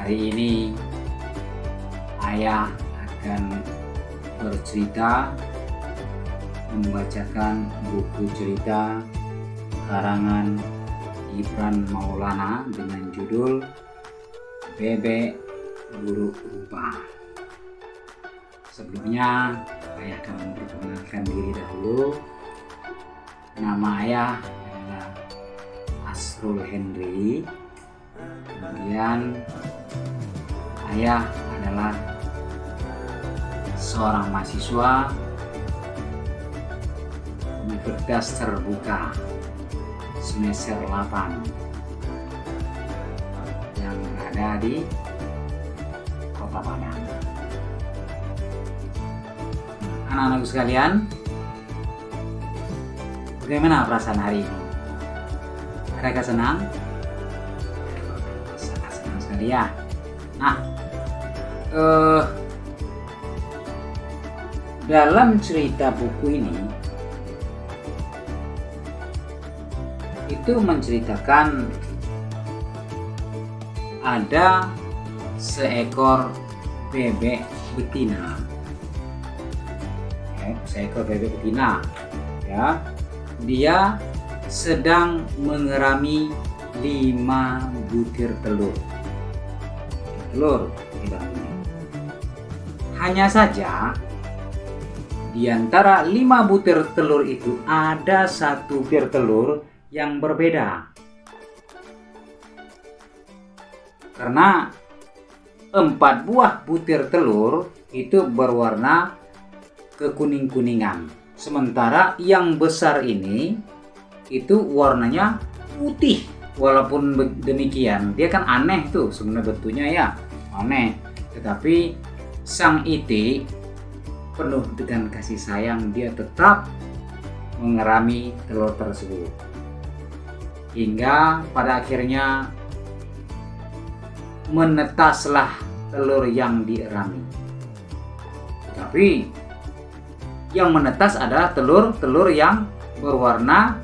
Hari ini ayah akan bercerita, membacakan buku cerita karangan Gibran Maulana dengan judul Bebek Buruk Rupa. Sebelumnya ayah akan memperkenalkan diri dahulu. Nama ayah adalah Asrul Henry. Kemudian ayah adalah seorang mahasiswa Universitas Terbuka semester 8 yang berada di Kota Padang. Anak-anakku sekalian, bagaimana perasaan hari ini? Adakah senang? Sangat senang sekali ya. Nah, dalam cerita buku ini itu menceritakan ada seekor bebek betina. Seekor bebek betina, ya, dia sedang mengerami 5 butir telur. Hanya saja di antara 5 butir telur itu ada 1 butir telur yang berbeda. Karena 4 buah butir telur itu berwarna kekuning-kuningan. Sementara yang besar ini itu warnanya putih. Walaupun demikian, dia kan aneh tuh sebenarnya bentuknya ya, aneh. Tetapi sang itik penuh dengan kasih sayang, dia tetap mengerami telur tersebut. Hingga pada akhirnya menetaslah telur yang dierami. Tapi yang menetas adalah telur-telur yang berwarna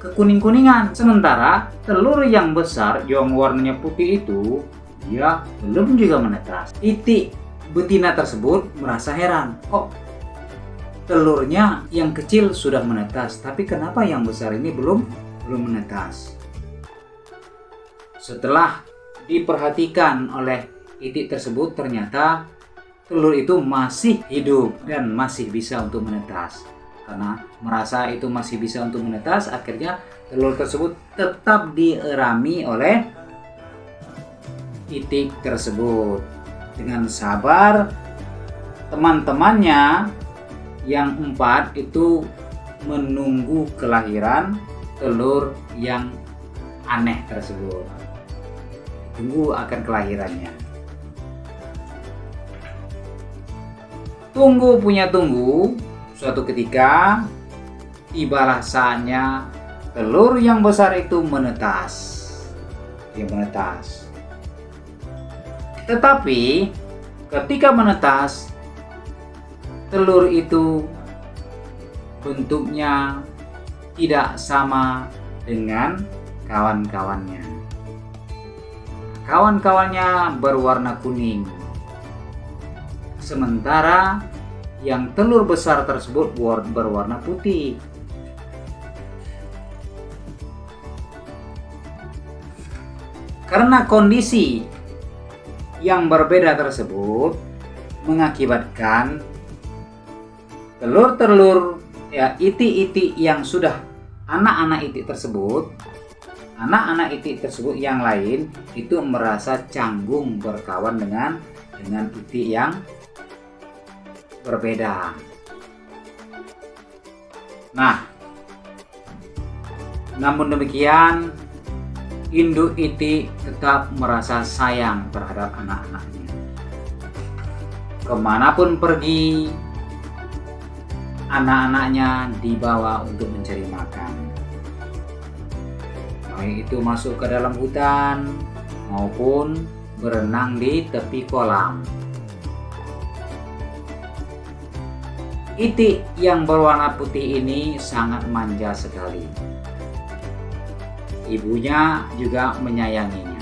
kekuning-kuningan. Sementara telur yang besar yang warnanya putih itu dia belum juga menetas. Itik betina tersebut merasa heran, kok telurnya yang kecil sudah menetas, tapi kenapa yang besar ini belum menetas? Setelah diperhatikan oleh itik tersebut, ternyata telur itu masih hidup dan masih bisa untuk menetas. Karena merasa itu masih bisa untuk menetas, akhirnya telur tersebut tetap dierami oleh itik tersebut. Dengan sabar, teman-temannya yang 4 itu menunggu kelahiran telur yang aneh tersebut. Tunggu akan kelahirannya. Tunggu punya tunggu, suatu ketika tibalah saatnya telur yang besar itu menetas. Dia menetas. Tetapi ketika menetas, telur itu bentuknya tidak sama dengan kawan-kawannya. Kawan-kawannya berwarna kuning. Sementara yang telur besar tersebut berwarna putih. Karena kondisi yang berbeda tersebut mengakibatkan telur-telur itik-itik yang sudah anak-anak itik tersebut yang lain itu merasa canggung berkawan dengan itik yang berbeda. Nah, namun demikian induk itik tetap merasa sayang terhadap anak-anaknya. Kemanapun pergi, anak-anaknya dibawa untuk mencari makan. Baik itu masuk ke dalam hutan maupun berenang di tepi kolam. Itik yang berwarna putih ini sangat manja sekali. Ibunya juga menyayanginya.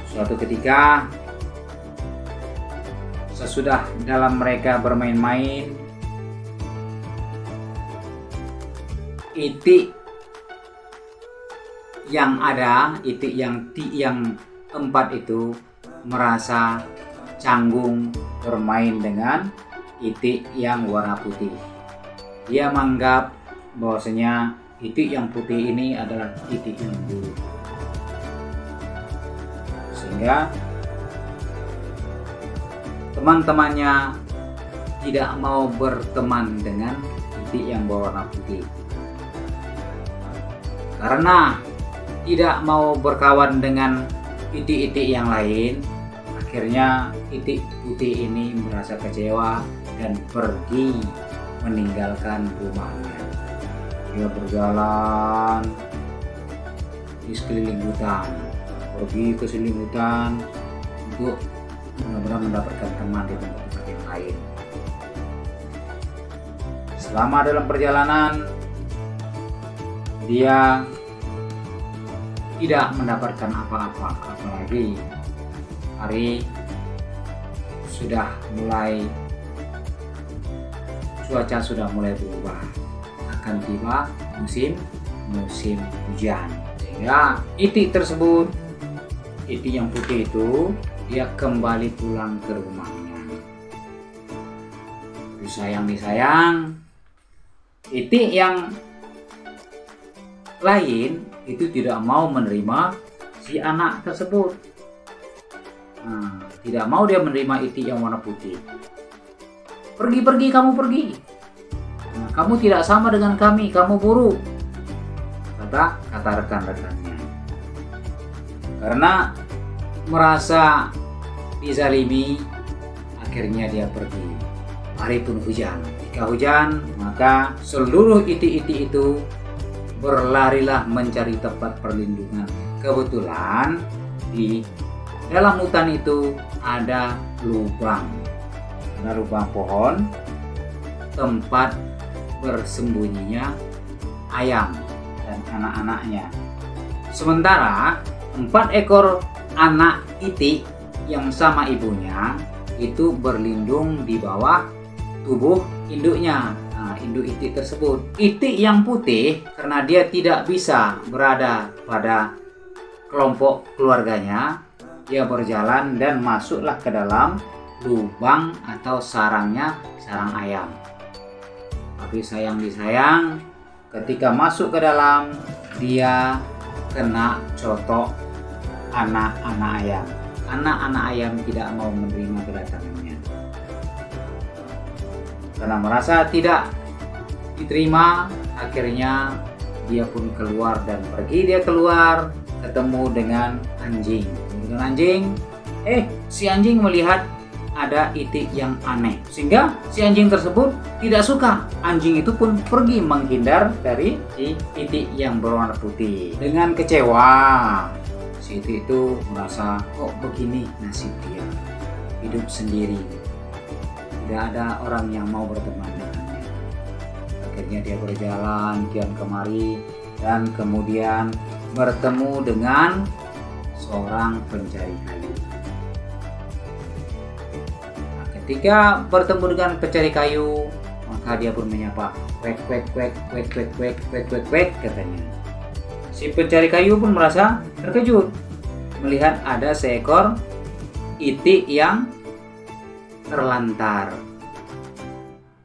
Suatu ketika sesudah dalam mereka bermain-main, itik yang empat itu merasa canggung bermain dengan itik yang warna putih. Dia menganggap bahwasanya itik yang putih ini adalah itik yang buruk, sehingga teman-temannya tidak mau berteman dengan itik yang berwarna putih. Karena tidak mau berkawan dengan itik-itik yang lain, akhirnya itik putih ini merasa kecewa dan pergi meninggalkan rumahnya. Dia berjalan di sekeliling hutan, pergi ke sekeliling hutan untuk benar-benar mendapatkan teman di tempat-tempat yang lain. Selama dalam perjalanan, dia tidak mendapatkan apa-apa, apalagi hari sudah mulai, cuaca sudah mulai berubah, akan tiba musim hujan. Sehingga itik tersebut, itik yang putih itu, dia kembali pulang ke rumahnya. Disayang, itik yang lain itu tidak mau menerima si anak tersebut. Tidak mau dia menerima itik yang warna putih. Pergi, kamu pergi. Kamu tidak sama dengan kami, kamu buruk, kata rekan-rekannya. Karena merasa dizalimi, akhirnya dia pergi. Hari pun hujan. Jika hujan, maka seluruh itik-itik itu berlarilah mencari tempat perlindungan. Kebetulan di dalam hutan itu ada lubang pohon, tempat bersembunyinya ayam dan anak-anaknya. Sementara 4 ekor anak itik yang sama ibunya itu berlindung di bawah tubuh induknya. Induk itik tersebut. Itik yang putih, karena dia tidak bisa berada pada kelompok keluarganya, dia berjalan dan masuklah ke dalam lubang atau sarang ayam. Tapi sayang, ketika masuk ke dalam, dia kena cotok anak-anak ayam. Anak-anak ayam tidak mau menerima kedatangannya. Karena merasa tidak diterima, akhirnya dia pun keluar dan pergi. Dia keluar ketemu dengan anjing. Si anjing melihat ada itik yang aneh, sehingga si anjing tersebut tidak suka. Anjing itu pun pergi menghindar dari si itik yang berwarna putih. Dengan kecewa, si itik itu merasa, kok begini nasib dia, hidup sendiri, tidak ada orang yang mau berteman dengannya. Akhirnya dia berjalan kian kemari dan kemudian bertemu dengan seorang pencari kayu. Ketika bertemu dengan pencari kayu, maka dia pun menyapa, "Kwek kwek kwek kwek kwek kwek kwek kwek kwek," katanya. Si pencari kayu pun merasa terkejut melihat ada seekor itik yang terlantar.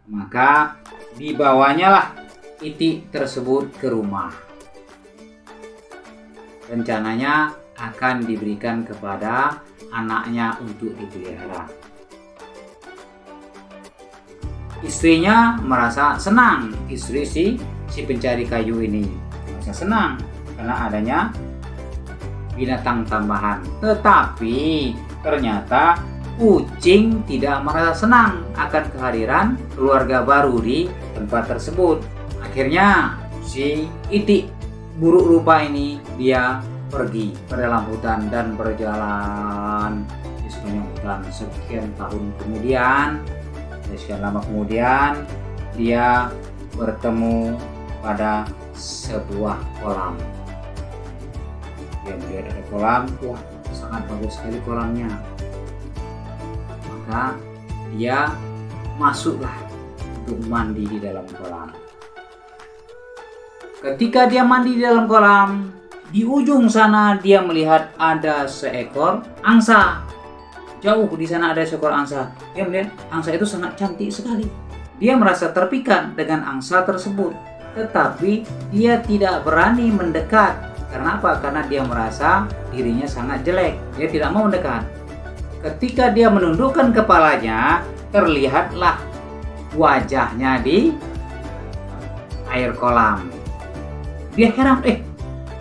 Maka dibawanya lah itik tersebut ke rumah. Rencananya akan diberikan kepada anaknya untuk dipelihara. Istrinya merasa senang. Istri si pencari kayu ini merasa senang karena adanya binatang tambahan. Tetapi ternyata kucing tidak merasa senang akan kehadiran keluarga baru di tempat tersebut. Akhirnya si itik buruk rupa ini dia pergi ke dalam hutan dan berjalan di sepanjang hutan. Sekian lama kemudian dia bertemu pada sebuah kolam. Dia melihat ada kolam, wah sangat bagus sekali kolamnya. Maka dia masuklah untuk mandi di dalam kolam. Ketika dia mandi di dalam kolam, di ujung sana dia melihat ada seekor angsa. Jauh di sana ada seekor angsa. Dia melihat angsa itu sangat cantik sekali. Dia merasa terpikat dengan angsa tersebut, tetapi dia tidak berani mendekat. Karena apa? Karena dia merasa dirinya sangat jelek. Dia tidak mau mendekat. Ketika dia menundukkan kepalanya, terlihatlah wajahnya di air kolam. Dia heran,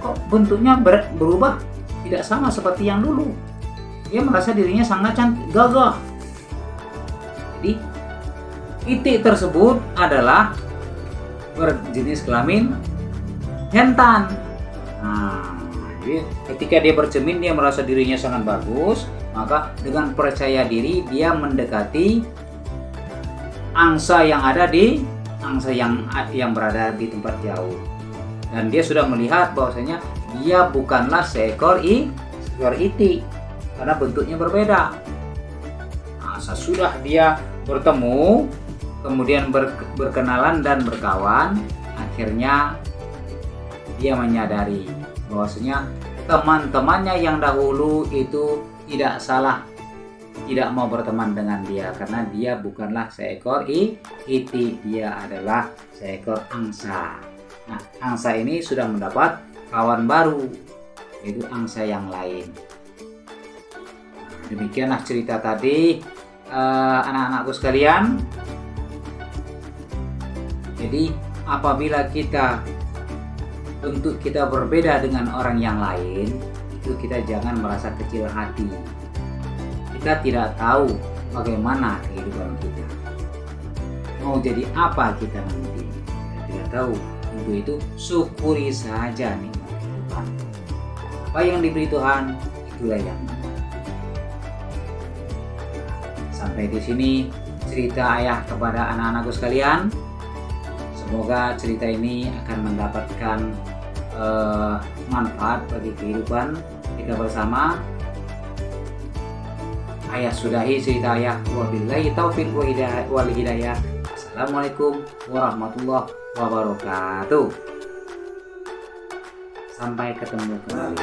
kok bentuknya berubah, tidak sama seperti yang dulu. Dia merasa dirinya sangat cantik, gagah. Jadi itik tersebut adalah berjenis kelamin jantan. Nah, jadi ketika dia bercermin, dia merasa dirinya sangat bagus. Maka dengan percaya diri dia mendekati angsa yang berada di tempat jauh. Dan dia sudah melihat bahwasanya dia bukanlah seekor itik, karena bentuknya berbeda. Nah, sesudah dia bertemu, kemudian berkenalan dan berkawan, akhirnya dia menyadari bahwasanya teman-temannya yang dahulu itu tidak salah, tidak mau berteman dengan dia, karena dia bukanlah seekor itik, dia adalah seekor angsa. Nah, angsa ini sudah mendapat kawan baru, yaitu angsa yang lain. Nah, demikianlah cerita tadi, anak-anakku sekalian. Jadi apabila bentuk kita berbeda dengan orang yang lain, itu kita jangan merasa kecil hati. Kita tidak tahu bagaimana kehidupan kita, mau jadi apa kita nanti, kita tidak tahu. Untuk itu syukuri saja nikmat kehidupan. Apa yang diberi Tuhan, itulah yang benar. Sampai di sini cerita ayah kepada anak-anakku sekalian. Semoga cerita ini akan mendapatkan manfaat bagi kehidupan kita bersama. Ayah sudahi cerita ayah. Wabillahi taufiq wal hidayah. Assalamualaikum warahmatullahi wabarakatuh. Sampai ketemu kembali.